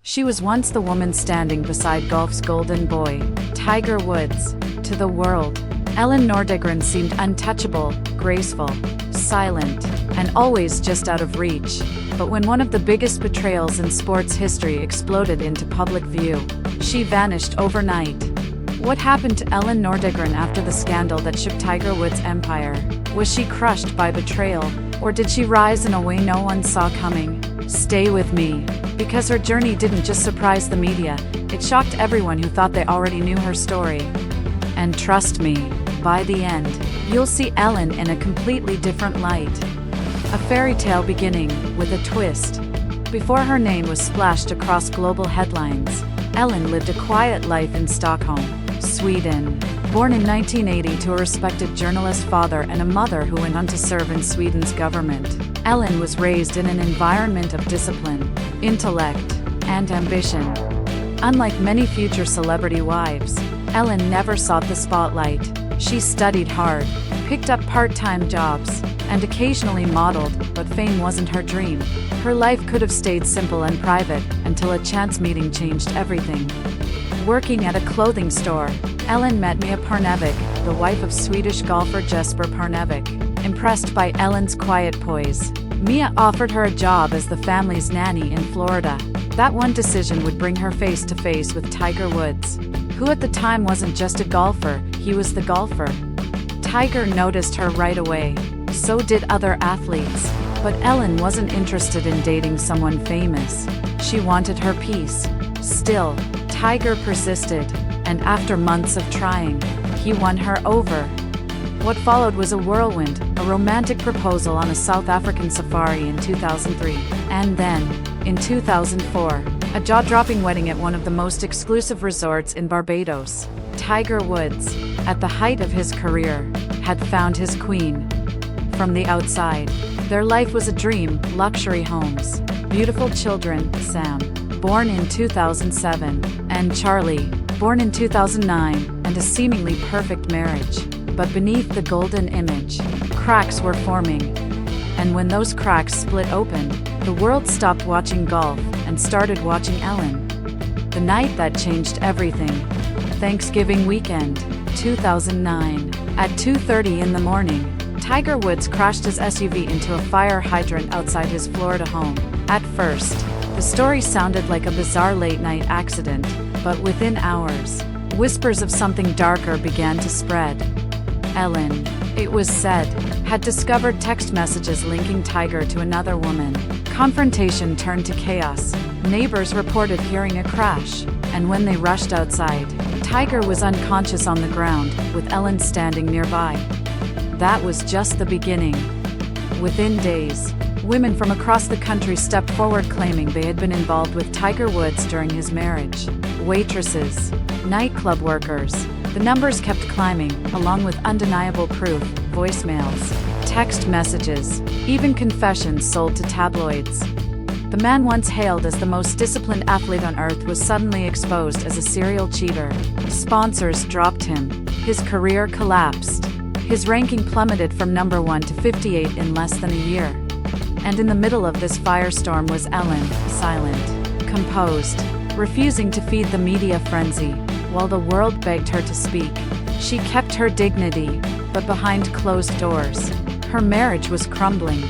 She was once the woman standing beside golf's golden boy, Tiger Woods. To the world, Elin Nordegren seemed untouchable, graceful, silent, and always just out of reach. But when one of the biggest betrayals in sports history exploded into public view, she vanished overnight. What happened to Elin Nordegren after the scandal that shook Tiger Woods' empire? Was she crushed by betrayal, or did she rise in a way no one saw coming? Stay with me, because her journey didn't just surprise the media, it shocked everyone who thought they already knew her story. And trust me, by the end, you'll see Elin in a completely different light. A fairy tale beginning with a twist. Before her name was splashed across global headlines, Elin lived a quiet life in Stockholm, Sweden. Born in 1980 to a respected journalist father and a mother who went on to serve in Sweden's government, Elin was raised in an environment of discipline, intellect, and ambition. Unlike many future celebrity wives, Elin never sought the spotlight. She studied hard, picked up part-time jobs, and occasionally modeled, but fame wasn't her dream. Her life could have stayed simple and private until a chance meeting changed everything. Working at a clothing store, Elin met Mia Parnevik, the wife of Swedish golfer Jesper Parnevik. Impressed by Elin's quiet poise, Mia offered her a job as the family's nanny in Florida. That one decision would bring her face to face with Tiger Woods, who at the time wasn't just a golfer, he was the golfer. Tiger noticed her right away. So did other athletes. But Elin wasn't interested in dating someone famous. She wanted her peace. Still, Tiger persisted, and after months of trying, he won her over. What followed was a whirlwind, a romantic proposal on a South African safari in 2003, and then, in 2004, a jaw-dropping wedding at one of the most exclusive resorts in Barbados. Tiger Woods, at the height of his career, had found his queen. From the outside, their life was a dream: luxury homes, beautiful children, Sam, born in 2007, and Charlie, born in 2009, and a seemingly perfect marriage. But beneath the golden image, cracks were forming. And when those cracks split open, the world stopped watching golf and started watching Elin. The night that changed everything. Thanksgiving weekend, 2009. At 2:30 in the morning, Tiger Woods crashed his SUV into a fire hydrant outside his Florida home. At first, the story sounded like a bizarre late-night accident, but within hours, whispers of something darker began to spread. Elin, it was said, had discovered text messages linking Tiger to another woman. Confrontation turned to chaos. Neighbors reported hearing a crash, and when they rushed outside, Tiger was unconscious on the ground, with Elin standing nearby. That was just the beginning. Within days, women from across the country stepped forward claiming they had been involved with Tiger Woods during his marriage. Waitresses, nightclub workers. The numbers kept climbing, along with undeniable proof, voicemails, text messages, even confessions sold to tabloids. The man once hailed as the most disciplined athlete on earth was suddenly exposed as a serial cheater. Sponsors dropped him. His career collapsed. His ranking plummeted from number 1 to 58 in less than a year. And in the middle of this firestorm was Elin, silent, composed, refusing to feed the media frenzy. While the world begged her to speak, she kept her dignity, but behind closed doors, her marriage was crumbling.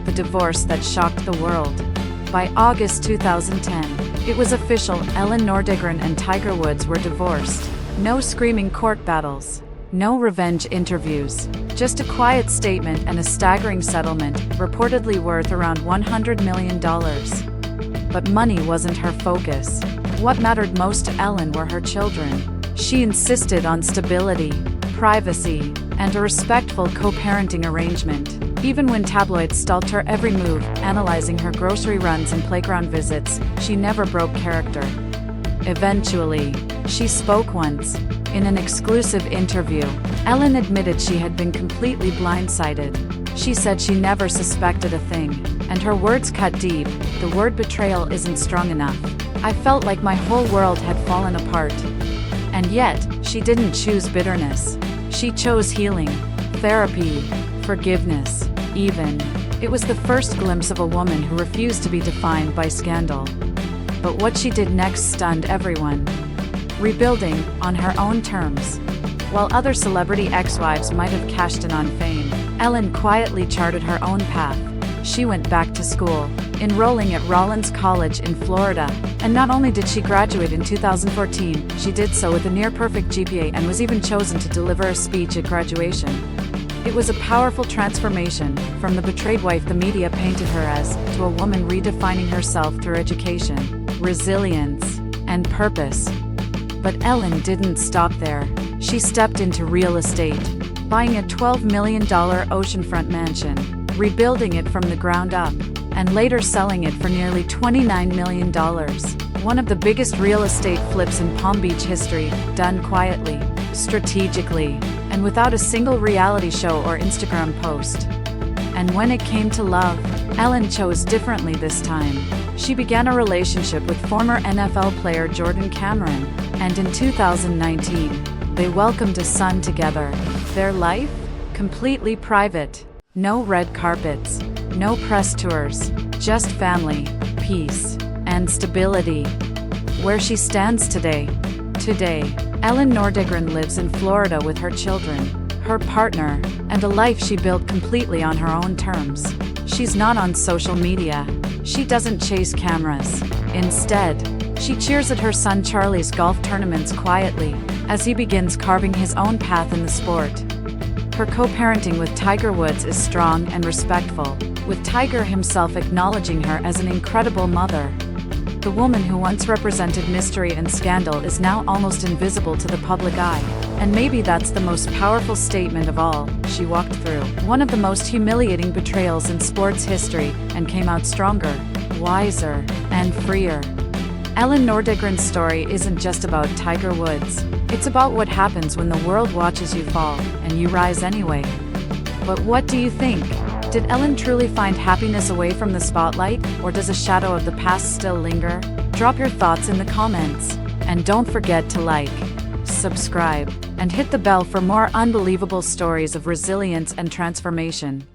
The divorce that shocked the world. By August 2010, it was official: Elin Nordegren and Tiger Woods were divorced. No screaming court battles, no revenge interviews, just a quiet statement and a staggering settlement, reportedly worth around $100 million. But money wasn't her focus. What mattered most to Elin were her children. She insisted on stability, privacy, and a respectful co-parenting arrangement. Even when tabloids stalked her every move, analyzing her grocery runs and playground visits, she never broke character. Eventually, she spoke once. In an exclusive interview, Elin admitted she had been completely blindsided. She said she never suspected a thing, and her words cut deep. The word betrayal isn't strong enough. I felt like my whole world had fallen apart. And yet, she didn't choose bitterness. She chose healing, therapy, forgiveness, even. It was the first glimpse of a woman who refused to be defined by scandal. But what she did next stunned everyone. Rebuilding, on her own terms. While other celebrity ex-wives might have cashed in on fame, Elin quietly charted her own path. She went back to school, enrolling at Rollins College in Florida. And not only did she graduate in 2014, she did so with a near-perfect GPA and was even chosen to deliver a speech at graduation. It was a powerful transformation, from the betrayed wife the media painted her as, to a woman redefining herself through education, resilience, and purpose. But Elin didn't stop there. She stepped into real estate, buying a $12 million oceanfront mansion, rebuilding it from the ground up, and later selling it for nearly $29 million. One of the biggest real estate flips in Palm Beach history, done quietly, strategically, and without a single reality show or Instagram post. And when it came to love, Elin chose differently this time. She began a relationship with former NFL player Jordan Cameron, and in 2019, they welcomed a son together. Their life? Completely private. No red carpets, no press tours, just family, peace, and stability. Where she stands today. Today, Elin Nordegren lives in Florida with her children, her partner, and a life she built completely on her own terms. She's not on social media. She doesn't chase cameras. Instead, she cheers at her son Charlie's golf tournaments quietly, as he begins carving his own path in the sport. Her co-parenting with Tiger Woods is strong and respectful, with Tiger himself acknowledging her as an incredible mother. The woman who once represented mystery and scandal is now almost invisible to the public eye. And maybe that's the most powerful statement of all. She walked through one of the most humiliating betrayals in sports history and came out stronger, wiser, and freer. Elin Nordegren's story isn't just about Tiger Woods. It's about what happens when the world watches you fall, and you rise anyway. But what do you think? Did Elin truly find happiness away from the spotlight, or does a shadow of the past still linger? Drop your thoughts in the comments. And don't forget to like, subscribe, and hit the bell for more unbelievable stories of resilience and transformation.